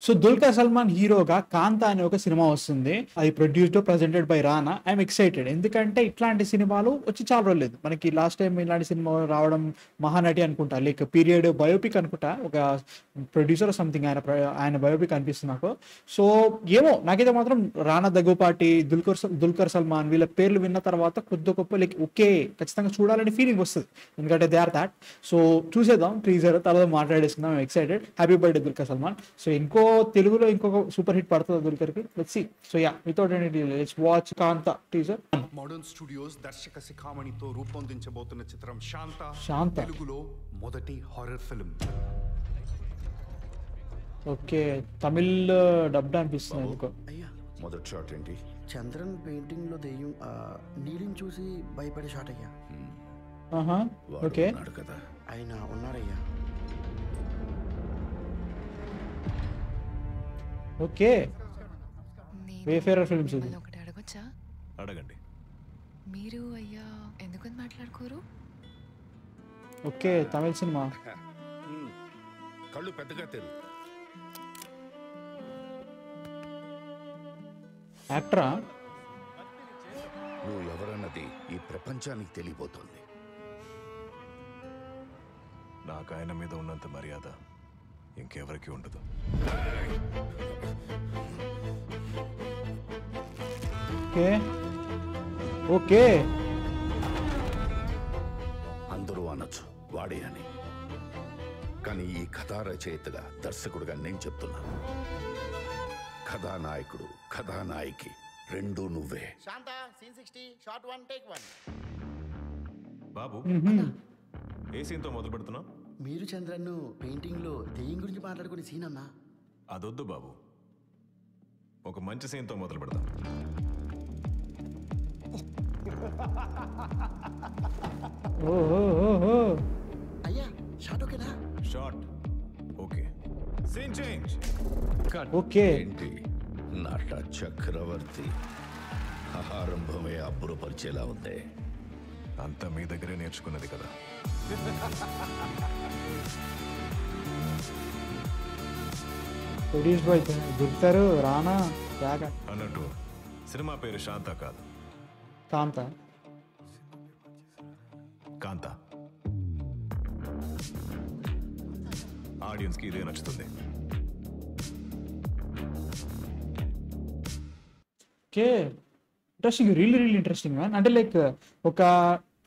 So Dulquer Salman హీరోగా కాంతా అనే ఒక సినిమా వస్తుంది. అది produced presented by Rana. I'm excited, ఎందుకంటే ఇట్లాంటి సినిమాలు వచ్చి చాలా రోజులు లేదు మనకి. లాస్ట్ టైం ఇలాంటి సినిమా రావడం మహానటి అనుకుంటా, లైక్ పీరియడ్ బయోపిక్ అనుకుంటా, ఒక ప్రొడ్యూసర్ సంథింగ్ ఆయన బయోపిక్ అనిపిస్తుంది నాకు. సో ఏమో నాకైతే మాత్రం రానా దగ్గుపాటి, దుల్కర్ సల్మాన్ వీళ్ళ పేర్లు విన్న తర్వాత కొద్ది గొప్ప లైక్ ఓకే ఖచ్చితంగా చూడాలని ఫీలింగ్ వస్తుంది, ఎందుకంటే దే ఆర్ దాట్. సో చూసేద్దాం టీజర్, తర్వాత మాట్లాడేసుకుందాం. Excited. Happy birthday Dulquer Salmaan. So తెలుగులో ఇంకొక సూపర్ హిట్ పడుతుంది దుల్కర్కి. Let's see. So yeah, without any delay let's watch Kaantha teaser. Modern studios దర్శక శిఖామణితో రూపొందించబోతున్న చిత్రం శాంత తెలుగులో మొదటి horror film. Okay, Tamil dubbed అనిపిస్తుంది ఎందుకో. అయ్యా, మొదటి షాట్ ఏంటి? చంద్రన్ పెయింటింగ్ లో దెయ్యం నీలిని చూసి భయపడే షాట్ అయ్యా. ఓకే, కదా ఆయన ఉన్నారయ్యా. ఓకే. వేఫేరర్ ఫిల్మ్స్ ఇది. ఒకటి అడగొచ్చా? అడగండి. మీరు అయ్యా ఎందుకని మాట్లాడుకోరు? ఓకే, తమిళ సినిమా. కళ్ళు పెద్దగా తెరు. యాక్టరా? నువ్వు ఎవరన్నది ఈ ప్రపంచానికి తెలియబోతోంది. నాకు ఆయన మీద ఉన్నంత మర్యాద ఇంకెవరికి ఉండదు. ఓకే ఓకే, అందరూ అనొచ్చు వాడే అని, కానీ ఈ కథా రచయితగా దర్శకుడుగా నేను చెప్తున్నాను, కథానాయకుడు కథానాయకి రెండూ నువ్వే. శాంత సీన్ 60 షాట్ 1 టేక్ 1. బాబు, ఏ సీన్తో మొదలు పెడుతున్నావు? మీరు చంద్రన్ను పెయింటింగ్ లో దెయ్యం గురించి మాట్లాడుకునే సీన్ అన్నా. అదొద్దు బాబు, ఒక మంచి సీన్తో మొదలు పెడతాం. అయ్యా, షాట్ ఓకేనా? Short okay, scene change. Okay. ఏంటి నట చక్రవర్తి ఆరంభమే అబ్బురపరిచేలా ఉంది. అంతా మీ దగ్గరే నేర్చుకున్నది కదా. ప్రొడ్యూస్ బై దుల్కర్, రానా, యాగ. అన్నట్టు సినిమా పేరు శాంత కాదు, కాంతా. కాంతా. ఆడియన్స్కి ఇదే నచ్చుతుంది. Okay, interesting, really interesting man. అంటే లైక్ ఒక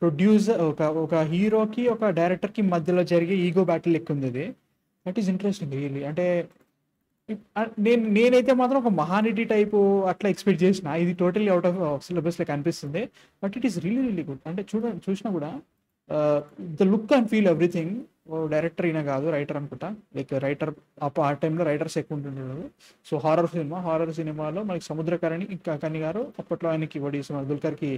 ప్రొడ్యూసర్, ఒక హీరోకి ఒక డైరెక్టర్కి మధ్యలో జరిగే ఈగో బ్యాటిల్ లెక్క ఉంది ఇది. That is interesting really. అంటే నేనైతే మాత్రం ఒక మహానటి టైపు అట్లా ఎక్స్పెక్ట్ చేసిన, ఇది టోటలీ అవుట్ ఆఫ్ సిలబస్ లెక్క అనిపిస్తుంది. But it is really good. అంటే చూసినా కూడా the look and feel everything. Director అయినా కాదు, రైటర్ అనుకుంటా. లైక్ రైటర్ ఆ టైంలో రైటర్స్ ఎక్కువ ఉంటుంటారు. సో హారర్ సినిమాలో మనకి సముద్రకరణి కని గారు అప్పట్లో ఆయనకి దుల్కర్కి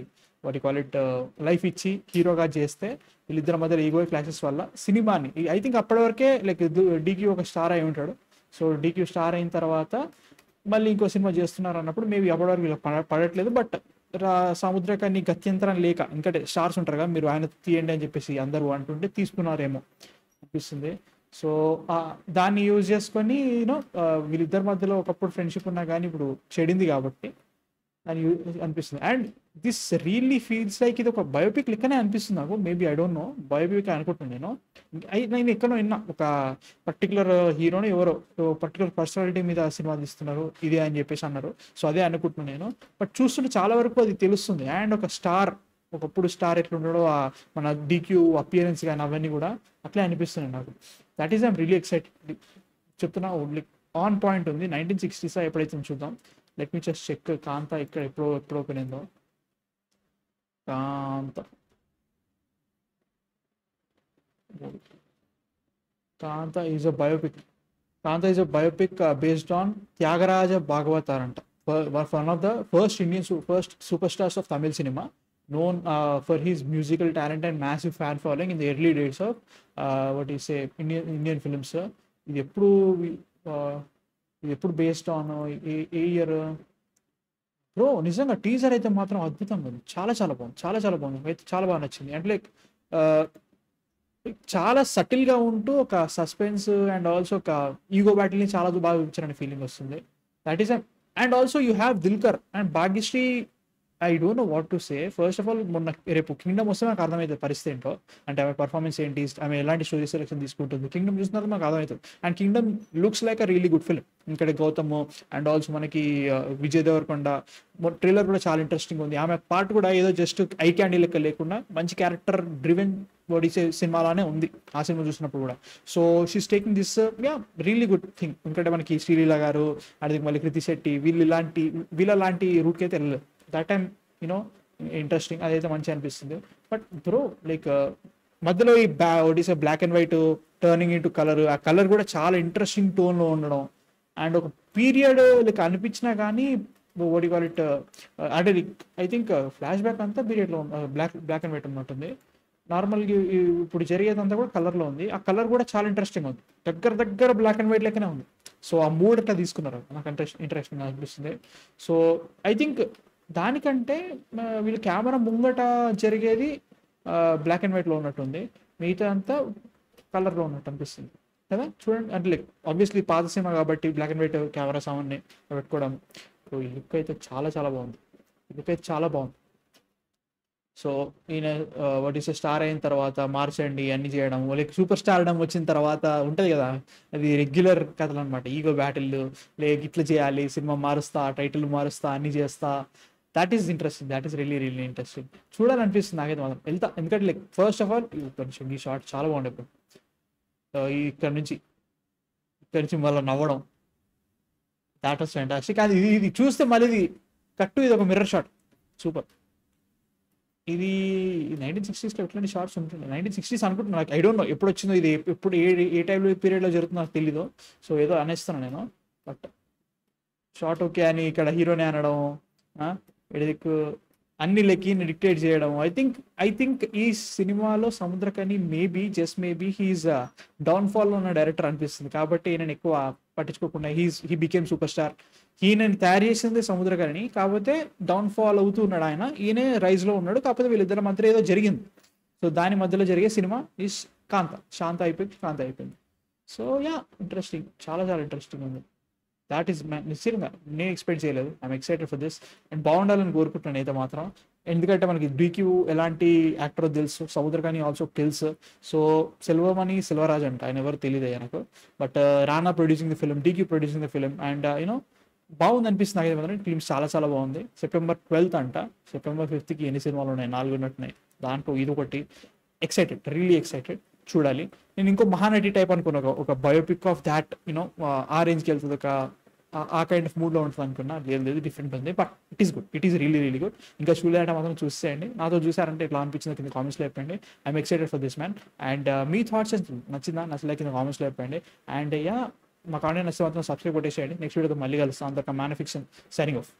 క్వాలిటీ లైఫ్ ఇచ్చి హీరోగా చేస్తే వీళ్ళిద్దరి మధ్య ఈగో క్లాసెస్ వల్ల సినిమాని ఐ థింక్ అప్పటి వరకే లైక్ డీక్యూ ఒక స్టార్ అయి ఉంటాడు. సో డీక్యూ స్టార్ అయిన తర్వాత మళ్ళీ ఇంకో సినిమా చేస్తున్నారు అన్నప్పుడు మేబీ అప్పటి వరకు వీళ్ళకి పడట్లేదు. బట్ సముద్రకని గత్యంతరం లేక ఇంకటే స్టార్స్ ఉంటారు కదా, మీరు ఆయన తీయండి అని చెప్పేసి అందరూ అంటుంటే తీసుకున్నారేమో అనిపిస్తుంది. సో దాన్ని యూజ్ చేసుకొని యూనో వీళ్ళిద్దరి మధ్యలో ఒకప్పుడు ఫ్రెండ్షిప్ ఉన్నా కానీ ఇప్పుడు చెడింది కాబట్టి అని అనిపిస్తుంది. And this really feels like ఇది ఒక బయోపిక్ లెక్కనే అనిపిస్తుంది నాకు. Maybe I don't no, biopic అనుకుంటున్నాను నేను ఎక్కడో విన్నా, ఒక పర్టికులర్ హీరోని ఎవరో పర్టికులర్ పర్సనాలిటీ మీద సినిమా తీస్తున్నారు ఇదే అని చెప్పేసి అన్నారు. సో అదే అనుకుంటున్నాను నేను. బట్ చూస్తుంటే చాలా వరకు అది తెలుస్తుంది. అండ్ ఒక స్టార్, ఒకప్పుడు స్టార్ ఎట్లా ఉండడో మన డీక్యూ అపియరెన్స్ కానీ అవన్నీ కూడా అట్లే అనిపిస్తుంది నాకు. That is I'm really excited. చెప్తున్నా లైక్ ఆన్ పాయింట్ ఉంది. 1960s ఎప్పుడైతే చూద్దాం. Let me just check Kaantha ఇక్కడ ఎప్పుడు ఓపెన్ అయిందో. Kaantha is a biopic. Kaantha is a biopic based on Thyagaraja Bhagavathar అంట. One of the first super stars of Tamil cinema, known for his musical talent and massive fan following in the early days of Indian films. ఇది ఎప్పుడు based on a year bro? నిజంగా teaser అయితే మాత్రం అద్భుతంగా ఉంది. చాలా బాగుంది, చాలా బాగుంది. అయితే చాలా బాగా నచ్చింది. అంటే లైక్ చాలా సటిల్గా ఉంటూ ఒక సస్పెన్స్ అండ్ ఆల్సో ఒక ఈగో బ్యాటిల్ని చాలా బాగా చూపించారనే ఫీలింగ్ వస్తుంది. That is and also you have Dulquer and Bhagyashri. I don't know what to say. First of all మొన్న రేపు కింగ్డమ్ వస్తే నాకు అర్థమవుతుంది పరిస్థితి ఏంటో, అంటే ఆమె పర్ఫార్మెన్స్ ఏంటి, ఆమె ఎలాంటి స్టోరీ సెలెక్షన్ తీసుకుంటుంది. కింగ్డమ్ చూసిన తర్వాత మాకు అర్థమవుతుంది. And Kingdom looks like a really good film. ఇక్కడ గౌతమ్ అండ్ ఆల్సో మనకి విజయ్ దేవరకొండ ట్రైలర్ కూడా చాలా ఇంట్రెస్టింగ్ ఉంది. ఆమె పార్ట్ కూడా ఏదో జస్ట్ ఐ క్యాండీ లెక్క లేకుండా మంచి క్యారెక్టర్ డ్రివెన్ ఒడిసే సినిమాలానే ఉంది ఆ సినిమా చూసినప్పుడు కూడా. So she's taking this really good thing. ఎందుకంటే మనకి శ్రీలీల గారు అది మళ్ళీ కృతి శెట్టి వీళ్ళ లాంటి రూట్కి అయితే వెళ్ళలేదు. దట్ టైమ్ యూనో ఇంట్రెస్టింగ్, అదైతే మంచిగా అనిపిస్తుంది. బట్ బ్రో లైక్ మధ్యలో ఈ ఒడిసే black and white turning into colour, ఆ కలర్ కూడా చాలా ఇంట్రెస్టింగ్ టోన్లో ఉండడం అండ్ ఒక పీరియడ్ లైక్ అనిపించినా కానీ ఓడి కాల్ ఇట్ అంటే ఐ థింక్ ఫ్లాష్ బ్యాక్ అంతా పీరియడ్లో బ్లాక్ అండ్ వైట్ ఉన్నట్టుంది. నార్మల్గా ఇప్పుడు జరిగేదంతా కూడా కలర్లో ఉంది. ఆ కలర్ కూడా చాలా ఇంట్రెస్టింగ్ ఉంది, దగ్గర బ్లాక్ అండ్ వైట్ లెక్కనే ఉంది. సో ఆ మూడ్ అట్లా తీసుకున్నారు, నాకు ఇంట్రెస్టింగ్ అనిపిస్తుంది. సో ఐ థింక్ దానికంటే వీళ్ళు కెమెరా ముంగట జరిగేది బ్లాక్ అండ్ వైట్లో ఉన్నట్టుంది, మిగతా అంతా కలర్లో ఉన్నట్టు అనిపిస్తుంది కదా. చూడండి అంటే లైక్ ఆబ్వియస్లీ పాత సినిమా కాబట్టి బ్లాక్ అండ్ వైట్ కెమెరా సామాన్ని పెట్టుకోవడం. సో ఈ లుక్ అయితే చాలా బాగుంది, ఈ లుక్ అయితే చాలా బాగుంది. సో ఈయన వాట్ ఈస్ స్టార్ అయిన తర్వాత మార్చండి అన్ని చేయడం, లైక్ సూపర్ స్టార్డమ్ వచ్చిన తర్వాత ఉంటుంది కదా, అది రెగ్యులర్ కథలు అనమాట. ఈగో బ్యాటిల్ లైక్ ఇట్లా చేయాలి, సినిమా మారుస్తా, టైటిల్ మారుస్తా, అన్ని చేస్తా. That is interesting, that is really interesting. చూడాలనిపిస్తుంది నాకైతే మాత్రం వెళ్తా. ఎందుకంటే లైక్ ఫస్ట్ ఆఫ్ ఆల్ ఈ షార్ట్ చాలా బాగుండే. ఇక్కడ నుంచి మళ్ళీ నవ్వడం, దాట్ వాస్ ఫ్యాంటాస్టిక్. అది ఇది చూస్తే మళ్ళీ ఇది కట్టు, ఇది ఒక మిర్రర్ షాట్, సూపర్. ఇది 1960s ఎట్లాంటి షార్ట్స్ ఉంటుండే, 1960s అనుకుంటున్నా, నాకు ఐ డోంట్ నో ఎప్పుడు వచ్చిందో, ఇది ఎప్పుడు ఏ టైంలో పీరియడ్లో జరుగుతుందో నాకు తెలీదు. సో ఏదో అనేస్తాను నేను, బట్ షార్ట్ ఓకే అని ఇక్కడ హీరోనే అనడం, ఎడిదిక్కు అన్ని లెక్కీని డిక్టేట్ చేయడం. ఐ థింక్ ఈ సినిమాలో సముద్రకని జస్ట్ మేబీ హీఈస్ డౌన్ఫాల్లో ఉన్న డైరెక్టర్ అనిపిస్తుంది. కాబట్టి నేను ఎక్కువ పట్టించుకోకుండా హీ బికేమ్ సూపర్ స్టార్. ఈయనని తయారు చేసింది సముద్రకని, కాకపోతే డౌన్ఫాల్ అవుతూ ఉన్నాడు ఆయన, ఈయనే రైజ్లో ఉన్నాడు. కాకపోతే వీళ్ళిద్దరి మధ్యలో ఏదో జరిగింది. సో దాని మధ్యలో జరిగే సినిమా ఈస్ శాంత అయిపోయింది. సో ఇంట్రెస్టింగ్, చాలా ఇంట్రెస్టింగ్ ఉంది. దాట్ ఈస్ నిశ్చయంగా నేను ఎక్స్పెక్ట్ చేయలేదు. I'm excited for this and బాగుండాలని కోరుకుంటున్నాను అయితే మాత్రం. ఎందుకంటే మనకి డీక్యూ ఎలాంటి యాక్టర్ తెలుసు, సముద్రకని ఆల్సో తెలుసు. సో సెల్వమణి సెల్వరాజ్ అంట, ఆయన ఎవరు తెలియదు నాకు. But Rana producing the film, DQ producing the film and you know బాగుంది అనిపిస్తుంది నాకు అయితే మాత్రం. ఫిలిమ్స్ చాలా బాగుంది. September 12th అంట, September 5th ఎన్ని సినిమాలు ఉన్నాయి, 4 ఉన్నట్టున్నాయి. దాంట్లో ఇది ఒకటి. ఎక్సైటెడ్, రియలీ ఎక్సైటెడ్, చూడాలి. నేను ఇంకో మహానటి టైప్ అనుకున్నా, ఒక బయోపిక్ ఆఫ్ దాట్ యూనో ఆ రేంజ్కి వెళ్తుంది, ఒక ఆ కైండ్ ఆఫ్ మూడ్లో ఉంటుంది అనుకున్నా. లేదు డిఫరెంట్ ఉంది, but it is good, it is really good. ఇంకా చూడాలంటే మాత్రం చూసేయండి. నాతో చూసారంటే ఇట్లా అనిపించింది కింద కామెంట్స్లో చెప్పండి. I'm excited for this man. And me thoughts నచ్చలే కింద కామెంట్స్లో చెప్పండి. అండ్ మా కాంటెంట్ నచ్చితే మాత్రం సబ్స్క్రైబ్ కొట్టేసేయండి. నెక్స్ట్ వీడియోతో మళ్ళీ కలుస్తాం. అంతక మ్యాన్ ఫిక్షన్ సైనింగ్ ఆఫ్.